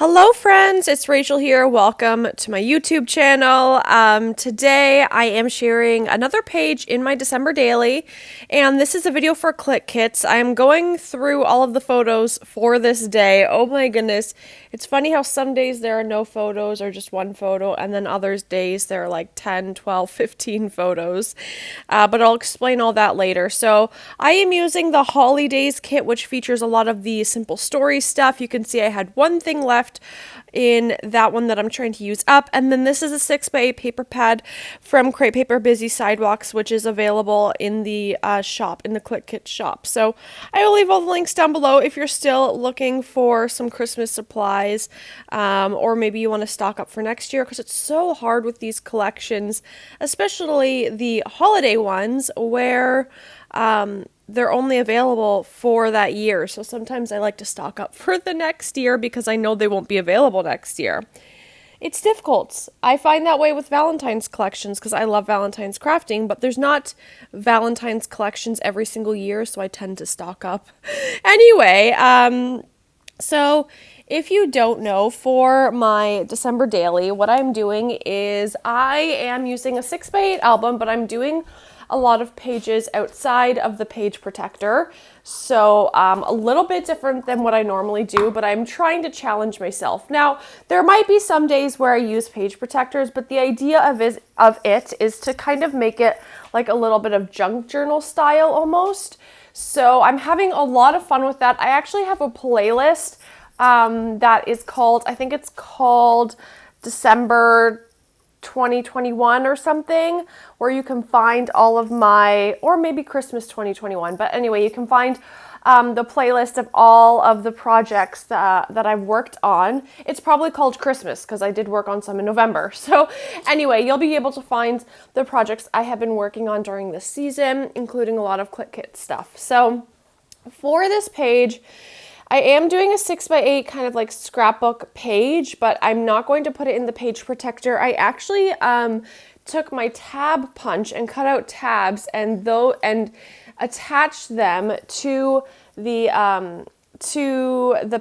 Hello friends, it's Rachel here. Welcome to my YouTube channel. Today I am sharing another page in my December daily, and this is a video for Clique Kits. I am going through all of the photos for this day. Oh my goodness, it's funny how some days there are no photos or just one photo, and then others days there are like 10, 12, 15 photos. But I'll explain all that later. So I am using the Holidays kit, which features a lot of the simple story stuff. You can see I had one thing left in that one that I'm trying to use up, and then this is a 6x8 paper pad from Create Paper Busy Sidewalks, which is available in the shop, in the Clique Kits shop. So I will leave all the links down below if you're still looking for some Christmas supplies, or maybe you want to stock up for next year, because it's so hard with these collections, especially the holiday ones where they're only available for that year. So sometimes I like to stock up for the next year because I know they won't be available next year. It's difficult. I find that way with Valentine's collections because I love Valentine's crafting, but there's not Valentine's collections every single year, so I tend to stock up. Anyway, so if you don't know, for my December daily, what I'm doing is I am using a 6x8 album, but I'm doing a lot of pages outside of the page protector. So a little bit different than what I normally do, but I'm trying to challenge myself. Now, there might be some days where I use page protectors, but the idea of it is to kind of make it like a little bit of junk journal style almost. So I'm having a lot of fun with that. I actually have a playlist that is called, I think it's called December 2021 or something, where you can find all of my, or maybe Christmas 2021, but anyway, you can find the playlist of all of the projects that I've worked on. It's probably called Christmas because I did work on some in November. So anyway, you'll be able to find the projects I have been working on during this season, including a lot of Clique Kit stuff. So for this page, I am doing a 6x8 kind of like scrapbook page, but I'm not going to put it in the page protector. I actually took my tab punch and cut out tabs and attached them to the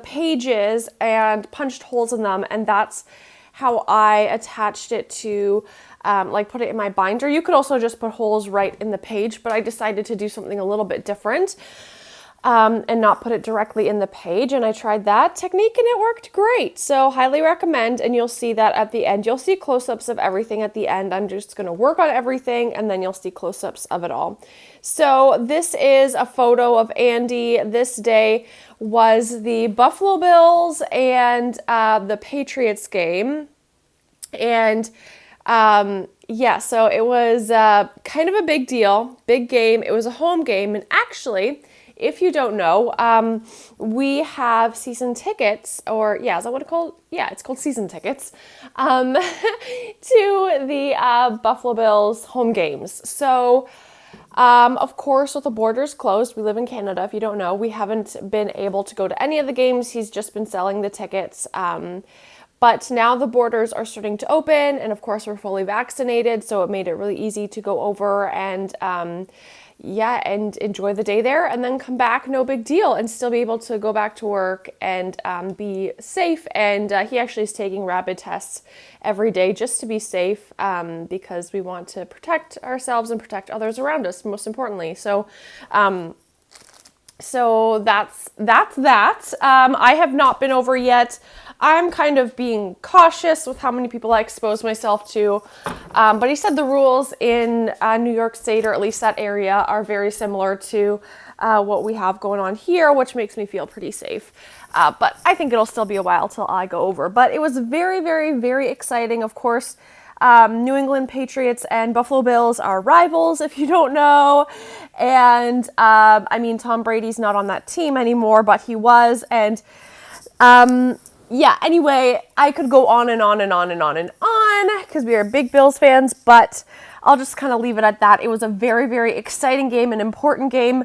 pages and punched holes in them, and that's how I attached it to like put it in my binder. You could also just put holes right in the page, but I decided to do something a little bit different. And not put it directly in the page, and I tried that technique and it worked great. So highly recommend, and you'll see that at the end. You'll see close-ups of everything at the end. I'm just going to work on everything and then you'll see close-ups of it all. So this is a photo of Andy. This day was the Buffalo Bills and the Patriots game. And yeah, so it was kind of a big deal, big game. It was a home game, and actually, if you don't know, we have season tickets, or yeah, is that what it's called? Yeah, it's called season tickets, to the Buffalo Bills home games. So, of course, with the borders closed, we live in Canada, if you don't know, we haven't been able to go to any of the games. He's just been selling the tickets. But now the borders are starting to open, and of course we're fully vaccinated, so it made it really easy to go over and and enjoy the day there, and then come back, no big deal, and still be able to go back to work and be safe. And he actually is taking rapid tests every day just to be safe, because we want to protect ourselves and protect others around us, most importantly. So that's that. I have not been over yet. I'm kind of being cautious with how many people I expose myself to. But he said the rules in New York State, or at least that area, are very similar to what we have going on here, which makes me feel pretty safe. But I think it'll still be a while till I go over. But it was very, very, very exciting. Of course, New England Patriots and Buffalo Bills are rivals, if you don't know. And I mean, Tom Brady's not on that team anymore, but he was. And yeah, anyway, I could go on and on and on and on and on because we are big Bills fans, but I'll just kind of leave it at that. It was a very, very exciting game, an important game.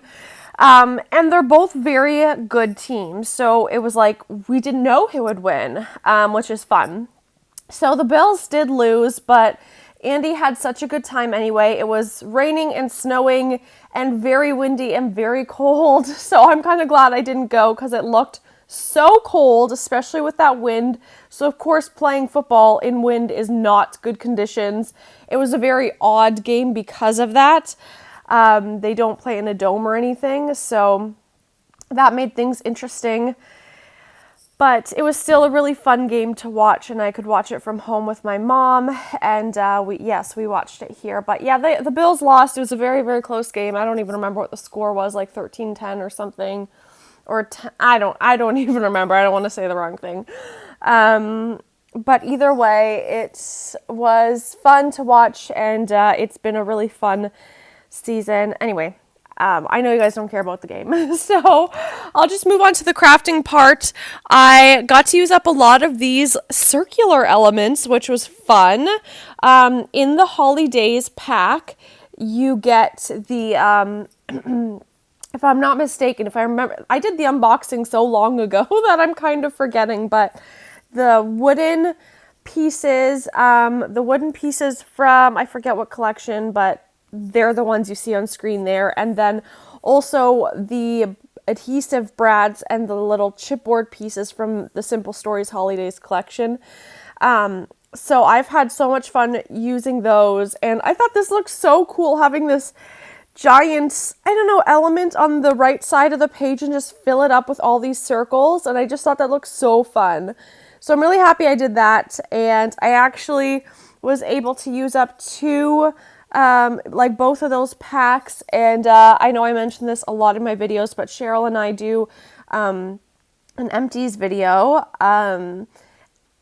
And they're both very good teams. So it was like, we didn't know who would win, which is fun. So the Bills did lose, but Andy had such a good time anyway. It was raining and snowing and very windy and very cold. So I'm kind of glad I didn't go because it looked so cold, especially with that wind. So of course, playing football in wind is not good conditions. It was a very odd game because of that. They don't play in a dome or anything, so that made things interesting. But it was still a really fun game to watch, and I could watch it from home with my mom, and we watched it here. But yeah, the Bills lost. It was a very, very close game. I don't even remember what the score was, like 13-10 or something. Or I don't even remember. I don't want to say the wrong thing. But either way, it was fun to watch, and it's been a really fun season. Anyway, I know you guys don't care about the game, so I'll just move on to the crafting part. I got to use up a lot of these circular elements, which was fun. In the holidays pack, you get the, if I'm not mistaken, if I remember, I did the unboxing so long ago that I'm kind of forgetting, but the wooden pieces from, I forget what collection, but they're the ones you see on screen there. And then also the adhesive brads and the little chipboard pieces from the Simple Stories Holidays collection. So I've had so much fun using those, and I thought this looked so cool having this giant, element on the right side of the page and just fill it up with all these circles. And I just thought that looked so fun. So I'm really happy I did that. And I actually was able to use up both of those packs. And I know I mentioned this a lot in my videos, but Cheryl and I do an empties video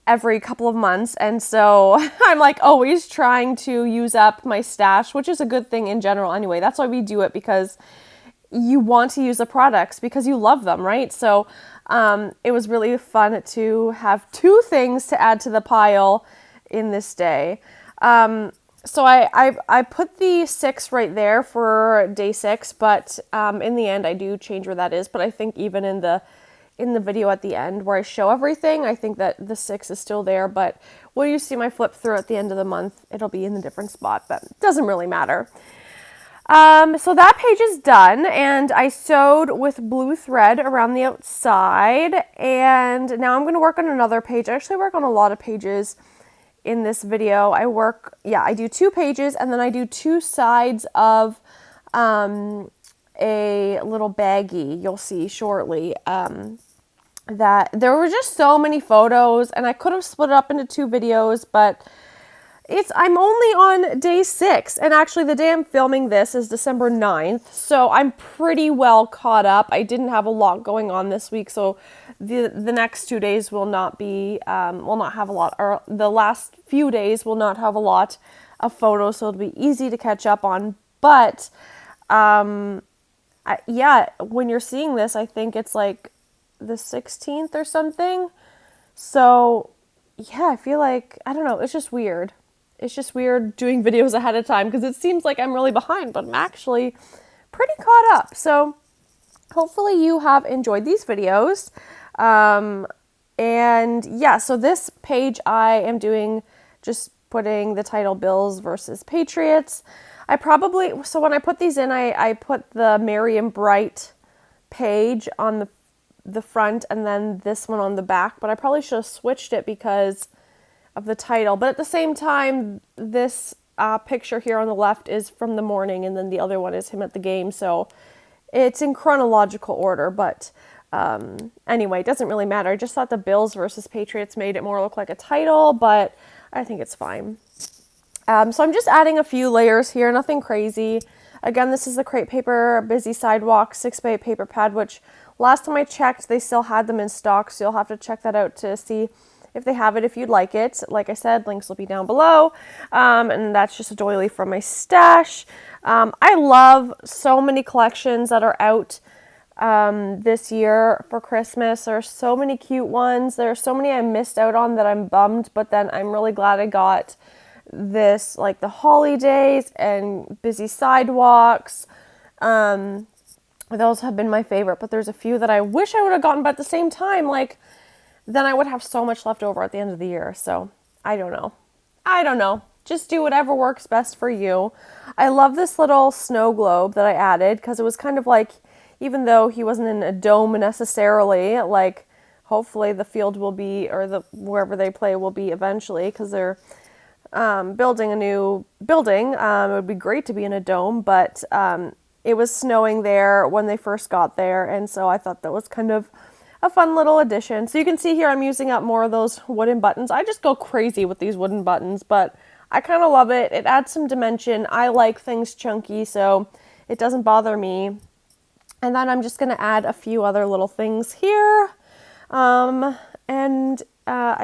every couple of months, and so I'm like always trying to use up my stash, which is a good thing in general anyway. That's why we do it, because you want to use the products because you love them, right? So it was really fun to have 2 things to add to the pile in this day. So I put the 6 right there for day 6, but in the end I do change where that is. But I think even in the video at the end where I show everything, I think that the 6 is still there, but when you see my flip through at the end of the month, it'll be in a different spot, but it doesn't really matter. So that page is done, and I sewed with blue thread around the outside, and now I'm going to work on another page. I actually work on a lot of pages in this video. I do 2 pages, and then I do 2 sides of a little baggie you'll see shortly. That there were just so many photos, and I could have split it up into 2 videos, but I'm only on day 6, and actually the day I'm filming this is December 9th, so I'm pretty well caught up. I didn't have a lot going on this week, so the next 2 days will not have a lot, or the last few days will not have a lot of photos, so it'll be easy to catch up on. But when you're seeing this, I think it's like the 16th or something. So yeah, I feel like, I don't know, it's just weird. It's just weird doing videos ahead of time because it seems like I'm really behind, but I'm actually pretty caught up. So hopefully you have enjoyed these videos. So this page I am doing just putting the title Bills versus Patriots. So when I put these in, I put the Merry and Bright page on the front and then this one on the back, but I probably should have switched it because of the title. But at the same time, this picture here on the left is from the morning, and then the other one is him at the game, so it's in chronological order. But anyway, it doesn't really matter. I just thought the Bills versus Patriots made it more look like a title, but I think it's fine. So I'm just adding a few layers here, nothing crazy. Again, this is the Crepe Paper Busy Sidewalk 6x8 paper pad, which last time I checked, they still had them in stock, so you'll have to check that out to see if they have it, if you'd like it. Like I said, links will be down below. And that's just a doily from my stash. I love so many collections that are out this year for Christmas. There are so many cute ones. There are so many I missed out on that I'm bummed, but then I'm really glad I got this, like the holidays and busy sidewalks. Those have been my favorite, but there's a few that I wish I would have gotten, but at the same time, like, then I would have so much left over at the end of the year. So I don't know. Just do whatever works best for you. I love this little snow globe that I added because it was kind of like, even though he wasn't in a dome necessarily, like hopefully the field will be, or the wherever they play will be eventually, because they're building a new building. It would be great to be in a dome, but it was snowing there when they first got there, and so I thought that was kind of a fun little addition. So you can see here I'm using up more of those wooden buttons. I just go crazy with these wooden buttons, but I kind of love it. It adds some dimension. I like things chunky, so it doesn't bother me. And then I'm just going to add a few other little things here. I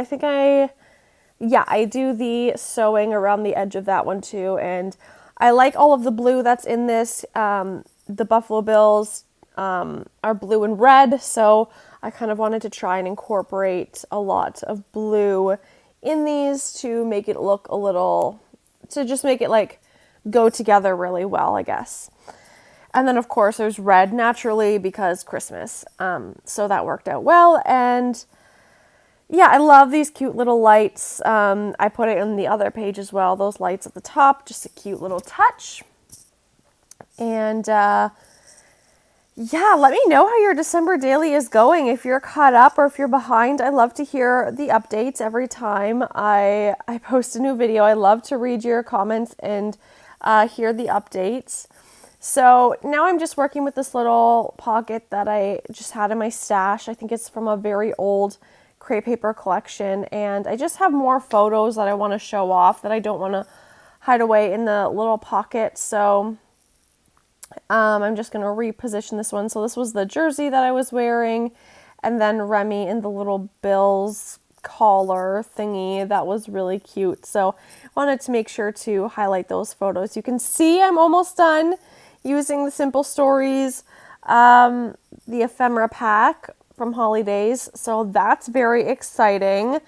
think I do the sewing around the edge of that one too. And I like all of the blue that's in this. The Buffalo Bills are blue and red, so I kind of wanted to try and incorporate a lot of blue in these to make it look a little, to just make it like go together really well, I guess. And then of course there's red naturally because Christmas. So that worked out well. And yeah, I love these cute little lights. I put it in the other page as well. Those lights at the top, just a cute little touch. And yeah, let me know how your December daily is going. If you're caught up or if you're behind, I love to hear the updates every time I post a new video. I love to read your comments and hear the updates. So now I'm just working with this little pocket that I just had in my stash. I think it's from a very old crepe paper collection, and I just have more photos that I want to show off that I don't want to hide away in the little pocket. So I'm just going to reposition this one. So this was the jersey that I was wearing, and then Remy in the little Bills collar thingy. That was really cute. So I wanted to make sure to highlight those photos. You can see I'm almost done using the Simple Stories, the ephemera pack from Holidays. So that's very exciting.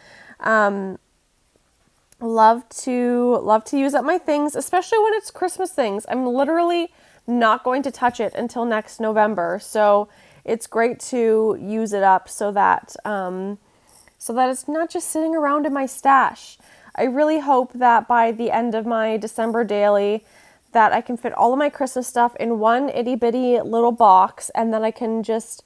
Love to use up my things, especially when it's Christmas things. I'm literally not going to touch it until next November. So it's great to use it up so that it's not just sitting around in my stash. I really hope that by the end of my December daily that I can fit all of my Christmas stuff in one itty bitty little box, and then I can just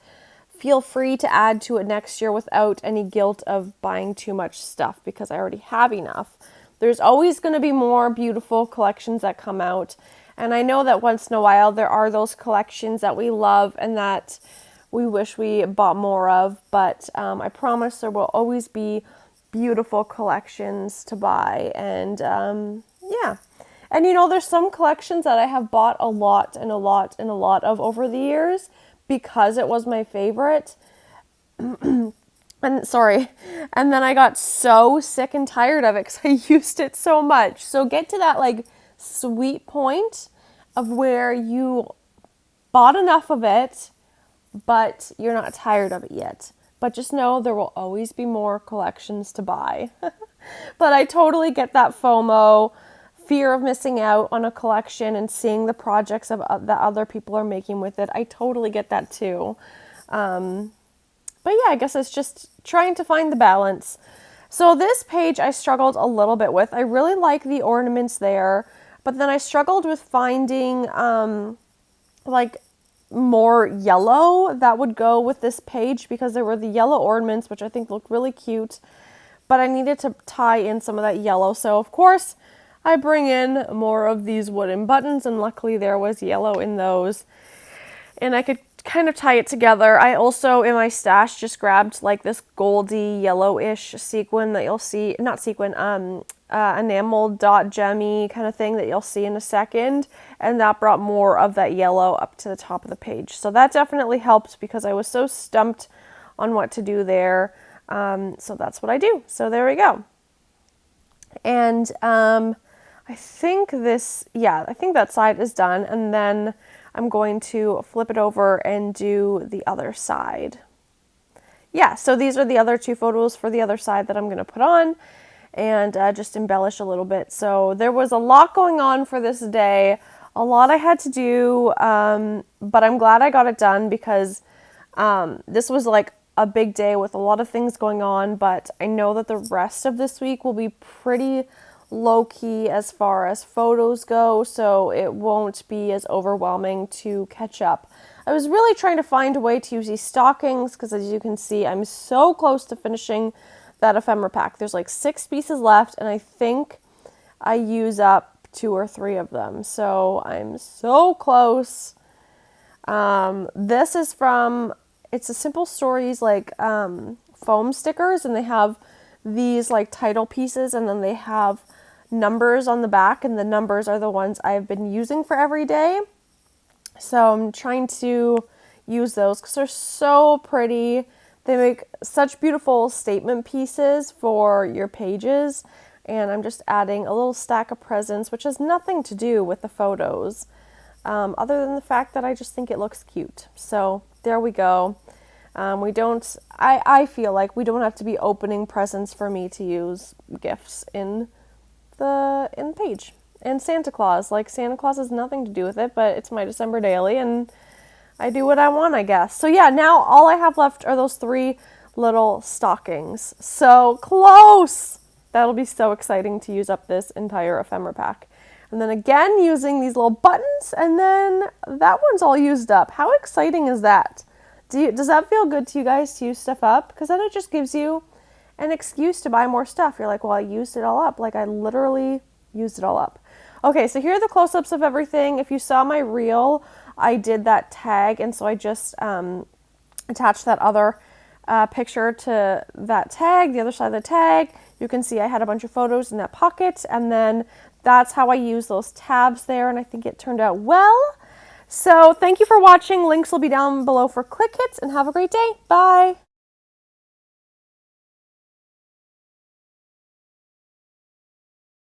feel free to add to it next year without any guilt of buying too much stuff because I already have enough. There's always going to be more beautiful collections that come out, and I know that once in a while there are those collections that we love and that we wish we bought more of, but I promise there will always be beautiful collections to buy. And yeah. And you know, there's some collections that I have bought a lot and a lot and a lot of over the years because it was my favorite. And then I got so sick and tired of it because I used it so much. So get to that like sweet point of where you bought enough of it, but you're not tired of it yet. But just know there will always be more collections to buy. But I totally get that FOMO, fear of missing out on a collection and seeing the projects that other people are making with it. I totally get that too. But yeah, I guess it's just trying to find the balance. So this page I struggled a little bit with. I really like the ornaments there, but then I struggled with finding like more yellow that would go with this page because there were the yellow ornaments, which I think looked really cute, but I needed to tie in some of that yellow. So of course I bring in more of these wooden buttons, and luckily there was yellow in those, and I could kind of tie it together. I also, in my stash, just grabbed like this goldy yellowish sequin that you'll see, not sequin, enamel dot gemmy kind of thing that you'll see in a second, and that brought more of that yellow up to the top of the page. So that definitely helped because I was so stumped on what to do there. So that's what I do. So there we go. And I think that side is done, and then I'm going to flip it over and do the other side. Yeah, so these are the other two photos for the other side that I'm going to put on and just embellish a little bit. So there was a lot going on for this day, a lot I had to do, but I'm glad I got it done because this was like a big day with a lot of things going on, but I know that the rest of this week will be pretty low-key as far as photos go, so it won't be as overwhelming to catch up. I was really trying to find a way to use these stockings because, as you can see, I'm so close to finishing that ephemera pack. There's like 6 pieces left, and I think I use up 2 or 3 of them, so I'm so close. This is from, it's a Simple Stories like foam stickers, and they have these like title pieces, and then they have numbers on the back, and the numbers are the ones I've been using for every day. So I'm trying to use those because they're so pretty. They make such beautiful statement pieces for your pages, and I'm just adding a little stack of presents, which has nothing to do with the photos, other than the fact that I just think it looks cute. So there we go. I feel like we don't have to be opening presents for me to use gifts in the page. And Santa Claus, like Santa Claus has nothing to do with it, but it's my December daily and I do what I want, I guess. So yeah, now all I have left are those 3 little stockings. So close! That'll be so exciting to use up this entire ephemera pack. And then again, using these little buttons, and then that one's all used up. How exciting is that? Does that feel good to you guys to use stuff up? Because then it just gives you an excuse to buy more stuff. You're like, well, I used it all up. Like, I literally used it all up. Okay, so here are the close-ups of everything. If you saw my reel, I did that tag, and so I just attached that other picture to that tag, the other side of the tag. You can see I had a bunch of photos in that pocket, and then that's how I use those tabs there, and I think it turned out well. So thank you for watching. Links will be down below for Clique Kits, and have a great day. Bye!